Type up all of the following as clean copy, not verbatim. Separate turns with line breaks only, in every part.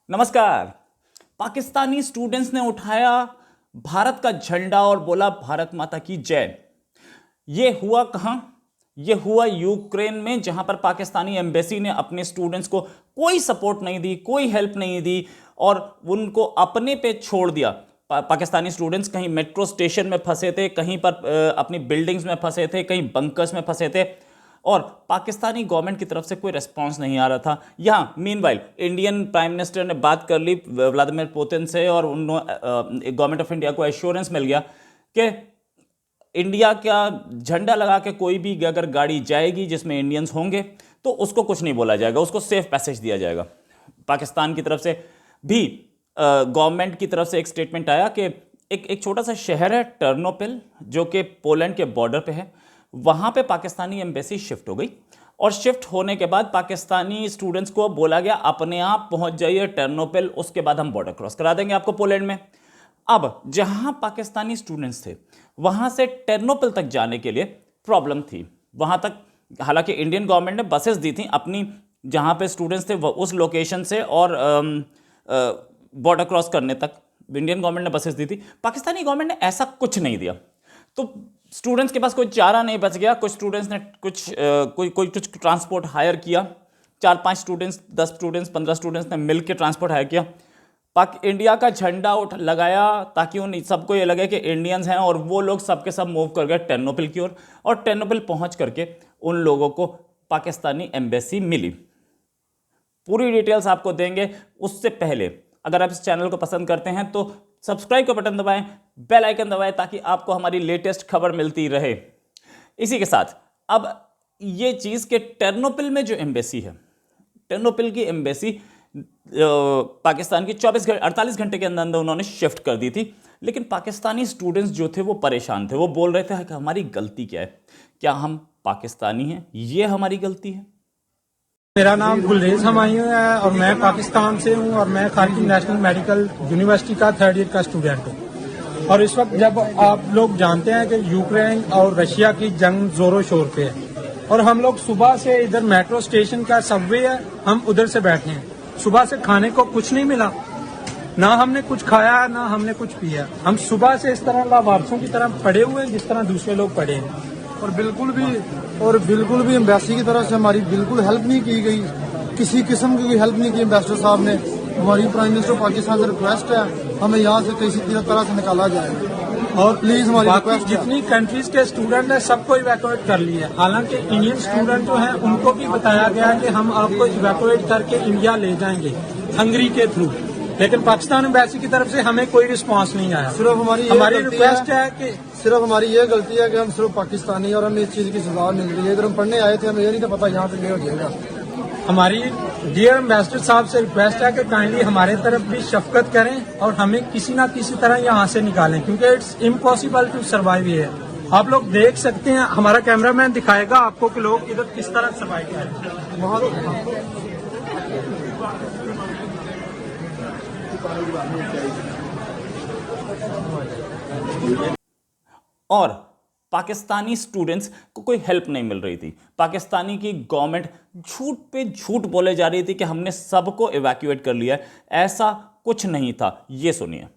नमस्कार। पाकिस्तानी स्टूडेंट्स ने उठाया भारत का झंडा और बोला भारत माता की जय। यह हुआ कहां? यह हुआ यूक्रेन में, जहां पर पाकिस्तानी एम्बेसी ने अपने स्टूडेंट्स को कोई सपोर्ट नहीं दी, कोई हेल्प नहीं दी और उनको अपने पे छोड़ दिया। पाकिस्तानी स्टूडेंट्स कहीं मेट्रो स्टेशन में फंसे थे, कहीं पर अपनी बिल्डिंग्स में फंसे थे, कहीं बंकर्स में फंसे थे और पाकिस्तानी गवर्नमेंट की तरफ से कोई रिस्पांस नहीं आ रहा था। यहाँ मीनवाइल इंडियन प्राइम मिनिस्टर ने बात कर ली व्लादिमीर पुतिन से और गवर्नमेंट ऑफ इंडिया को एश्योरेंस मिल गया कि इंडिया का झंडा लगा के कोई भी अगर गाड़ी जाएगी जिसमें इंडियंस होंगे तो उसको कुछ नहीं बोला जाएगा, उसको सेफ पैसेज दिया जाएगा। पाकिस्तान की तरफ से भी गवर्नमेंट की तरफ से एक स्टेटमेंट आया कि एक छोटा सा शहर है टर्नोपिल जो कि पोलैंड के बॉर्डर पे है, वहां पे पाकिस्तानी एम्बेसी शिफ्ट हो गई और शिफ्ट होने के बाद पाकिस्तानी स्टूडेंट्स को बोला गया अपने आप पहुंच जाइए टर्नोपिल, उसके बाद हम बॉर्डर क्रॉस करा देंगे आपको पोलैंड में। अब जहां पाकिस्तानी स्टूडेंट्स थे वहां से टर्नोपिल तक जाने के लिए प्रॉब्लम थी। वहां तक हालांकि इंडियन गवर्नमेंट ने बसेस दी थी अपनी, जहां पे स्टूडेंट्स थे उस लोकेशन से और बॉर्डर क्रॉस करने तक इंडियन गवर्नमेंट ने बसेस दी थी। पाकिस्तानी गवर्नमेंट ने ऐसा कुछ नहीं दिया, तो स्टूडेंट्स के पास कोई चारा नहीं बच गया। कुछ स्टूडेंट्स ने कुछ ट्रांसपोर्ट हायर किया, 4-5 स्टूडेंट्स, 10 स्टूडेंट्स, 15 स्टूडेंट्स ने मिलकर ट्रांसपोर्ट हायर किया, इंडिया का झंडा लगाया ताकि उन सबको ये लगे कि इंडियंस हैं और वो लोग सबके सब मूव कर गए टर्नोपिल की ओर और टर्नोपिल पहुंच करके उन लोगों को पाकिस्तानी एम्बेसी मिली। पूरी डिटेल्स आपको देंगे। उससे पहले अगर आप इस चैनल को पसंद करते हैं तो सब्सक्राइब का बटन दबाएं, बेल आइकन दबाएं ताकि आपको हमारी लेटेस्ट खबर मिलती रहे। इसी के साथ अब ये चीज के टर्नोपिल में जो एम्बेसी है, टर्नोपिल की एम्बेसी पाकिस्तान की 48 घंटे के अंदर अंदर उन्होंने शिफ्ट कर दी थी, लेकिन पाकिस्तानी स्टूडेंट्स जो थे वो परेशान थे। वो बोल रहे थे कि हमारी गलती क्या है, क्या हम पाकिस्तानी हैं, ये हमारी गलती है।
मेरा नाम गुलरेज हमायूं है और मैं पाकिस्तान से हूं और मैं खारकिन नेशनल मेडिकल यूनिवर्सिटी का 3rd ईयर का स्टूडेंट हूं। और इस वक्त जब आप लोग जानते हैं कि यूक्रेन और रशिया की जंग जोरों शोर पे है और हम लोग सुबह से इधर मेट्रो स्टेशन का सबवे है, हम उधर से बैठे हैं। सुबह से खाने को कुछ नहीं मिला, ना हमने कुछ खाया ना हमने कुछ पिया। हम सुबह से इस तरह लावारसों की तरह पड़े हुए हैं जिस तरह दूसरे लोग पड़े हैं
और बिल्कुल भी एम्बेसी की तरफ से हमारी बिल्कुल हेल्प नहीं की गई, किसी किस्म की कोई हेल्प नहीं की एम्बेसडर साहब ने। हमारी प्राइम मिनिस्टर पाकिस्तान से रिक्वेस्ट है हमें यहाँ से किसी तरह से निकाला जाए और प्लीज हमारी रिक्वेस्ट।
जितनी कंट्रीज के स्टूडेंट हैं सबको इवैक्यूएट कर लिया। हालांकि इंडियन स्टूडेंट जो हैं उनको भी बताया गया कि हम आपको इवैक्यूएट करके इंडिया ले जाएंगे हंगरी के थ्रू, लेकिन पाकिस्तान एम्बेसी की तरफ से हमें कोई रिस्पांस नहीं आया।
सिर्फ
हमारी रिक्वेस्ट है कि
सिर्फ हमारी ये गलती है कि हम सिर्फ पाकिस्तानी और हमें इस चीज की सजा मिल रही है। इधर हम पढ़ने आए थे, हमें ये नहीं था पता यहाँ पे ये हो जाएगा।
हमारी डियर एम्बेसडर साहब से रिक्वेस्ट है कि काइंडली हमारे तरफ भी शफकत करें और हमें किसी न किसी तरह यहाँ से निकालें, क्योंकि it's impossible to survive here. आप लोग देख सकते हैं, हमारा कैमरामैन दिखाएगा आपको कि लोग इधर किस तरह सर्वाइव करें।
और पाकिस्तानी स्टूडेंट्स को कोई हेल्प नहीं मिल रही थी। पाकिस्तानी की गवर्नमेंट झूठ पे झूठ बोले जा रही थी कि हमने सबको इवैक्यूएट कर लिया है, ऐसा कुछ नहीं था। ये सुनिए।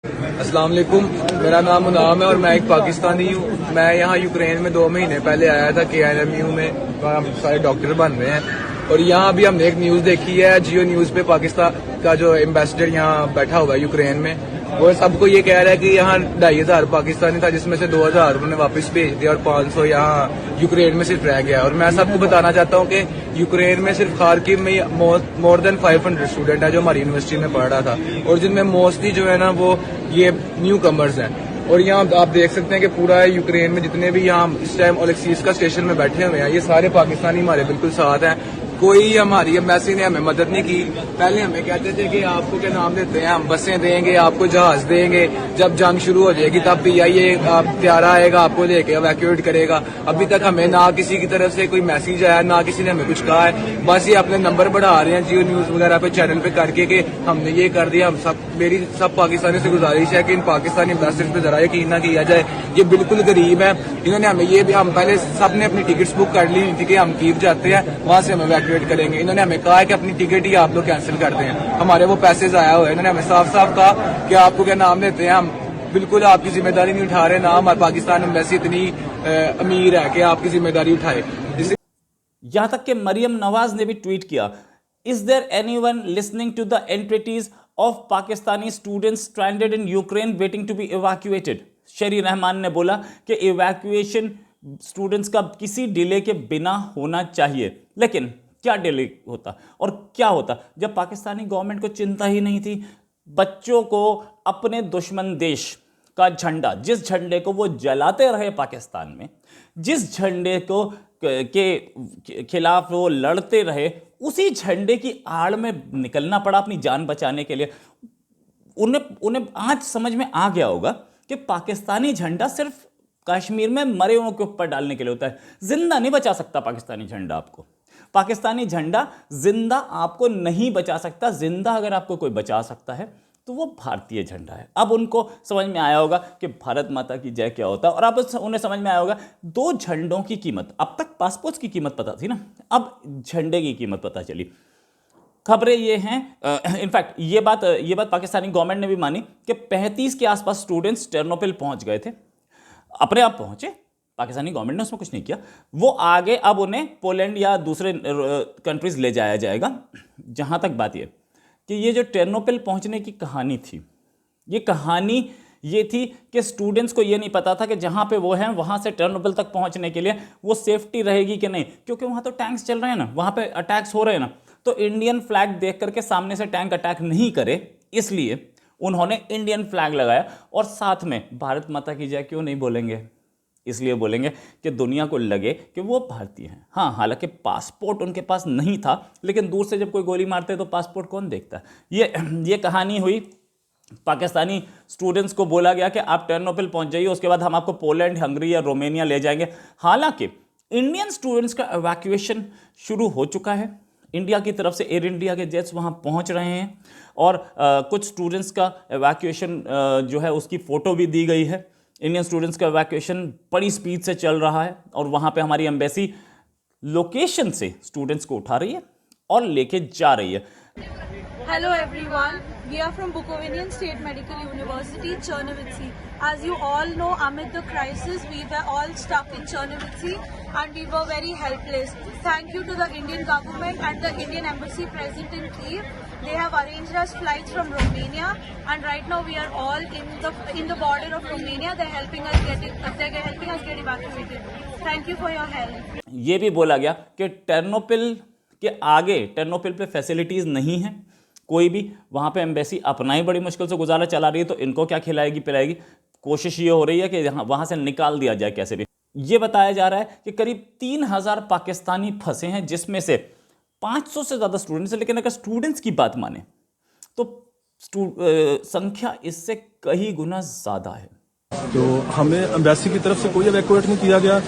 अस्सलाम वालेकुम, मेरा नाम मुनाम है और मैं एक पाकिस्तानी हूँ। मैं यहाँ यूक्रेन में 2 महीने पहले आया था KNMU में, हम सारे डॉक्टर बन रहे हैं और यहाँ अभी हमने एक न्यूज देखी है जियो न्यूज पे, पाकिस्तान का जो एम्बेसडर यहाँ बैठा हुआ है यूक्रेन में, वो सबको ये कह रहा है कि यहाँ 2500 पाकिस्तानी था जिसमें से 2000 उन्होंने वापस भेज दिया और 500 यहाँ यूक्रेन में सिर्फ रह गया। और मैं सबको बताना चाहता हूँ कि यूक्रेन में सिर्फ खारकिव में मोर देन 500 स्टूडेंट है जो हमारी यूनिवर्सिटी में पढ़ रहा था और जिनमें मोस्टली जो है ना वो ये न्यू कमर्स हैं। और यहाँ आप देख सकते हैं कि पूरा यूक्रेन में जितने भी यहाँ इस टाइम ओलेक्सीस का स्टेशन में बैठे हुए हैं ये सारे पाकिस्तानी हमारे बिल्कुल साथ हैं। कोई हमारी एम्बेसी ने हमें मदद नहीं की। पहले हमें कहते थे कि आपको क्या नाम देते हैं, हम बसें देंगे, आपको जहाज देंगे, जब जंग शुरू हो जाएगी तब PIA त्यारा आएगा आपको लेके इवैक्यूएट करेगा। अभी तक हमें ना किसी की तरफ से कोई मैसेज आया, ना किसी ने हमें कुछ कहा है। बस ये अपने नंबर बढ़ा रहे हैं जियो न्यूज वगैरह पे चैनल पे करके कि हमने ये कर दिया। मेरी सब पाकिस्तानी से गुजारिश है कि इन पाकिस्तानी एम्बेसडर पे जरा यकीन ना किया जाए, ये बिल्कुल गरीब है। इन्होंने हमें ये भी, हम पहले सबने अपनी टिकट्स बुक कर ली थी कि हम कीव जाते हैं, वहां से हमें इवैक्यूएट करेंगे। इन्होंने हमें कहा है कि अपनी टिकट ही आप लोग कैंसिल कर दें, हमारे वो पैसे जाया हुए। इन्होंने हमें साफ साफ कहा कि आपको क्या नाम देते हैं, हम बिल्कुल आपकी जिम्मेदारी नहीं उठा रहे, ना हमारे पाकिस्तान एम्बेसी इतनी अमीर है कि आपकी जिम्मेदारी उठाए।
यहां तक कि मरियम नवाज ने भी ट्वीट किया, is there anyone listening to the entities of Pakistani students stranded in Ukraine waiting to be evacuated. Sherry Rehman ने बोला कि इवैक्यूएशन स्टूडेंट्स का किसी डिले के बिना होना चाहिए। लेकिन क्या डिले होता और क्या होता जब पाकिस्तानी गवर्नमेंट को चिंता ही नहीं थी। बच्चों को अपने दुश्मन देश का झंडा, जिस झंडे को वो जलाते रहे पाकिस्तान में, जिस झंडे को के खिलाफ वो लड़ते रहे, उसी झंडे की आड़ में निकलना पड़ा अपनी जान बचाने के लिए। उन्हें आज समझ में आ गया होगा कि पाकिस्तानी झंडा सिर्फ कश्मीर में मरे हुओं के ऊपर डालने के लिए होता है। जिंदा नहीं बचा सकता पाकिस्तानी झंडा आपको। पाकिस्तानी झंडा जिंदा आपको नहीं बचा सकता। जिंदा अगर आपको कोई बचा सकता है तो वो भारतीय झंडा है। अब उनको समझ में आया होगा कि भारत माता की जय क्या होता है, और अब उन्हें समझ में आया होगा दो झंडों की कीमत। अब तक पासपोर्ट की कीमत पता थी ना, अब झंडे की कीमत पता चली। खबरें ये हैं, इनफैक्ट ये बात पाकिस्तानी गवर्नमेंट ने भी मानी कि 35 के आसपास स्टूडेंट्स टर्नोपिल पहुंच गए थे, अपने आप पहुंचे। पाकिस्तानी गवर्नमेंट ने उसमें कुछ नहीं किया। वो आगे अब उन्हें पोलैंड या दूसरे कंट्रीज ले जाया जाएगा। जहां तक बात ये कि ये जो टर्नोपिल पहुंचने की कहानी थी, ये कहानी ये थी कि स्टूडेंट्स को ये नहीं पता था कि जहां पे वो हैं वहां से टर्नोपिल तक पहुंचने के लिए वो सेफ्टी रहेगी कि नहीं, क्योंकि वहां तो टैंक्स चल रहे हैं ना, वहां पे अटैक्स हो रहे हैं ना। तो इंडियन फ्लैग देख करके सामने से टैंक अटैक नहीं करे, इसलिए उन्होंने इंडियन फ्लैग लगाया। और साथ में भारत माता की जय क्यों नहीं बोलेंगे? इसलिए बोलेंगे कि दुनिया को लगे कि वो भारतीय हैं। हाँ, हालांकि पासपोर्ट उनके पास नहीं था, लेकिन दूर से जब कोई गोली मारते हैं तो पासपोर्ट कौन देखता है। ये कहानी हुई। पाकिस्तानी स्टूडेंट्स को बोला गया कि आप टर्नोपिल पहुंच जाइए, उसके बाद हम आपको पोलैंड, हंगरी या रोमानिया ले जाएंगे। हालांकि इंडियन स्टूडेंट्स का एवैक्यूएशन शुरू हो चुका है। इंडिया की तरफ से एयर इंडिया के जेट्स वहां पहुंच रहे हैं, और कुछ स्टूडेंट्स का एवैक्यूएशन जो है उसकी फ़ोटो भी दी गई है। इंडियन स्टूडेंट्स का एवैक्यूएशन बड़ी स्पीड से चल रहा है, और वहां पे हमारी एम्बेसी लोकेशन से स्टूडेंट्स को उठा रही है और लेके जा रही है।
Hello everyone, we are from Bukovinian State Medical University, Chernivtsi. As you all know, amid the crisis, we were all stuck in Chernivtsi and we were very helpless. Thank you to the Indian government and the Indian Embassy present in Kyiv. They have arranged us flights from Romania, and right now we are all in the border of Romania. They're helping us get evacuated. Thank you for your help.
ये भी बोला गया कि Ternopil के आगे, Ternopil पे facilities नहीं है कोई भी। वहाँ पे एम्बेसी अपना ही बड़ी मुश्किल से गुजारा चला रही है, तो इनको क्या खिलाएगी पिलाएगी। कोशिश ये हो रही है कि वहाँ से निकाल दिया जाए कैसे भी। ये बताया जा रहा है कि करीब 3000 पाकिस्तानी फंसे हैं, जिसमें से 500 से ज़्यादा स्टूडेंट्स हैं। लेकिन अगर स्टूडेंट्स की बात माने तो संख्या इससे कई गुना ज़्यादा है।
तो हमें एम्बेसी की तरफ से कोई एवैक्यूएट नहीं किया गया।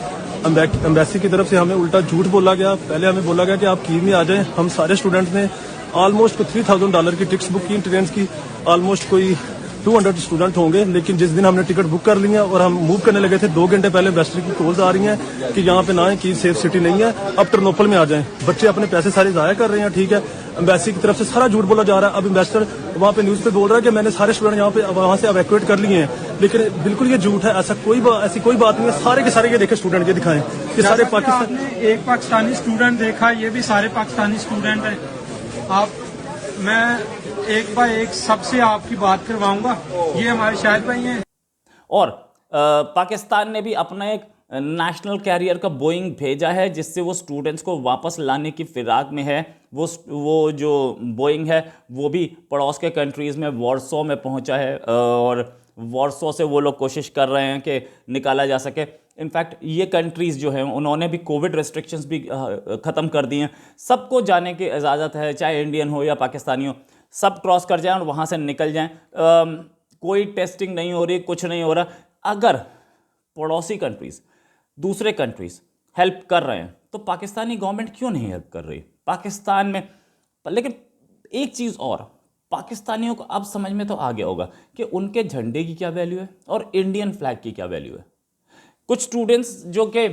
एम्बेसी की तरफ से हमें उल्टा झूठ बोला गया। पहले हमें बोला गया कि आप कीव में आ जाएं। हम सारे स्टूडेंट्स ने ऑलमोस्ट को $3000 की टिकट्स बुक की ट्रेन की। ऑलमोस्ट कोई 200 स्टूडेंट होंगे, लेकिन जिस दिन हमने टिकट बुक कर ली है और हम मूव करने लगे थे, 2 घंटे पहले एम्बेसडर की कॉल्स आ रही हैं कि यहाँ पे ना है, की सेफ सिटी नहीं है, अब टर्नोपिल में आ जाएं। बच्चे अपने पैसे सारे जाया कर रहे हैं, ठीक है। एम्बेसी की तरफ से सारा झूठ बोला जा रहा है। अब एम्बेसडर वहाँ पे न्यूज पे बोल रहा है कि मैंने सारे स्टूडेंट यहाँ पे वहाँ से एवैक्यूएट कर लिए हैं, लेकिन बिल्कुल ये झूठ है। ऐसी कोई बात नहीं है। सारे के सारे ये देखे स्टूडेंट ये दिखाएं कि सारे पाकिस्तान।
एक पाकिस्तानी स्टूडेंट देखा, ये भी सारे पाकिस्तानी स्टूडेंट हैं। मैं एक बाय एक सबसे आपकी बात करवाऊंगा। ये हमारे शाहिद भाई हैं।
और पाकिस्तान ने भी अपना एक नेशनल कैरियर का बोइंग भेजा है, जिससे वो स्टूडेंट्स को वापस लाने की फिराक में है। वो जो बोइंग है वो भी पड़ोस के कंट्रीज़ में वॉर्सो में पहुंचा है, और वॉर्सो से वो लोग कोशिश कर रहे हैं कि निकाला जा सके। इनफैक्ट ये कंट्रीज़ जो हैं उन्होंने भी कोविड रेस्ट्रिक्शंस भी ख़त्म कर दी हैं। सबको जाने की इजाज़त है, चाहे इंडियन हो या पाकिस्तानी हो, सब क्रॉस कर जाएं और वहाँ से निकल जाएं। कोई टेस्टिंग नहीं हो रही, कुछ नहीं हो रहा। अगर पड़ोसी कंट्रीज़, दूसरे कंट्रीज़ हेल्प कर रहे हैं तो पाकिस्तानी गवर्नमेंट क्यों नहीं हेल्प कर रही पाकिस्तान में? लेकिन एक चीज़ और, पाकिस्तानियों को अब समझ में तो आ गया होगा कि उनके झंडे की क्या वैल्यू है और इंडियन फ्लैग की क्या वैल्यू है। कुछ स्टूडेंट्स जो कि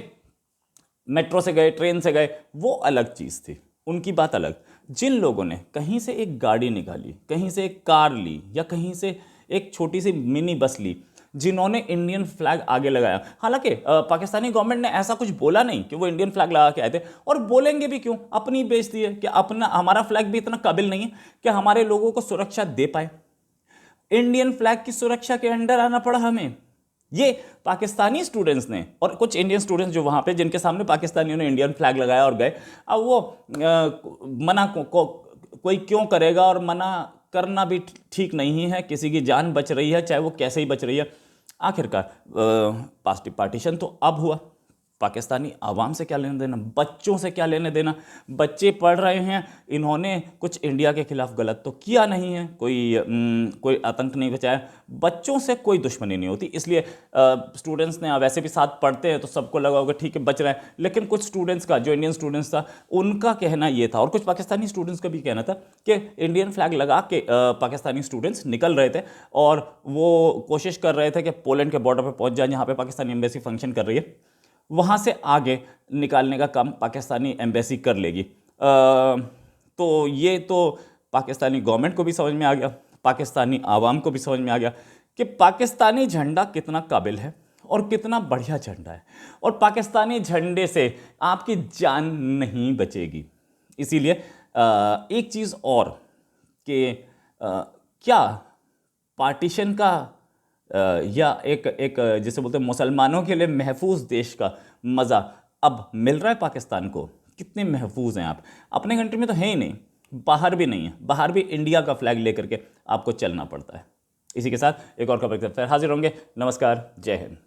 मेट्रो से गए, ट्रेन से गए, वो अलग चीज़ थी। उनकी बात अलग। जिन लोगों ने कहीं से एक गाड़ी निकाली, कहीं से एक कार ली, या कहीं से एक छोटी सी मिनी बस ली, जिन्होंने इंडियन फ्लैग आगे लगाया, हालांकि पाकिस्तानी गवर्नमेंट ने ऐसा कुछ बोला नहीं कि वो इंडियन फ्लैग लगा के आए थे, और बोलेंगे भी क्यों, अपनी बेइज्जती है कि अपना हमारा फ्लैग भी इतना काबिल नहीं है कि हमारे लोगों को सुरक्षा दे पाए। इंडियन फ्लैग की सुरक्षा के अंडर आना पड़ा हमें। ये पाकिस्तानी स्टूडेंट्स ने और कुछ इंडियन स्टूडेंट्स जो वहाँ पे, जिनके सामने पाकिस्तानियों ने इंडियन फ्लैग लगाया और गए, अब वो मना कोई क्यों करेगा, और मना करना भी ठीक नहीं है। किसी की जान बच रही है, चाहे वो कैसे ही बच रही है। आखिरकार पार्टीशन तो अब हुआ, पाकिस्तानी आवाम से क्या लेना देना, बच्चों से क्या लेने देना। बच्चे पढ़ रहे हैं, इन्होंने कुछ इंडिया के खिलाफ गलत तो किया नहीं है, कोई आतंक नहीं बचाया, बच्चों से कोई दुश्मनी नहीं होती। इसलिए स्टूडेंट्स ने वैसे भी साथ पढ़ते हैं तो सबको लगा होगा ठीक है बच रहे हैं, लेकिन कुछ स्टूडेंट्स का, जो इंडियन स्टूडेंट्स था, उनका कहना ये था, और कुछ पाकिस्तानी स्टूडेंट्स का भी कहना था कि इंडियन फ्लैग लगा के पाकिस्तानी स्टूडेंट्स निकल रहे थे और वो कोशिश कर रहे थे कि पोलैंड के बॉर्डर पर पहुंच जाए, जहाँ पे पाकिस्तानी एम्बेसी फंक्शन कर रही है, वहाँ से आगे निकालने का काम पाकिस्तानी एम्बेसी कर लेगी। तो ये तो पाकिस्तानी गवर्नमेंट को भी समझ में आ गया, पाकिस्तानी आवाम को भी समझ में आ गया कि पाकिस्तानी झंडा कितना काबिल है और कितना बढ़िया झंडा है, और पाकिस्तानी झंडे से आपकी जान नहीं बचेगी। इसीलिए एक चीज़ और कि क्या पार्टीशन का या एक जिसे बोलते हैं मुसलमानों के लिए महफूज देश का मज़ा अब मिल रहा है पाकिस्तान को? कितने महफूज हैं आप? अपने कंट्री में तो है ही नहीं, बाहर भी नहीं है, बाहर भी इंडिया का फ्लैग लेकर के आपको चलना पड़ता है। इसी के साथ एक और खबर के साथ फिर हाजिर होंगे। नमस्कार, जय हिंद।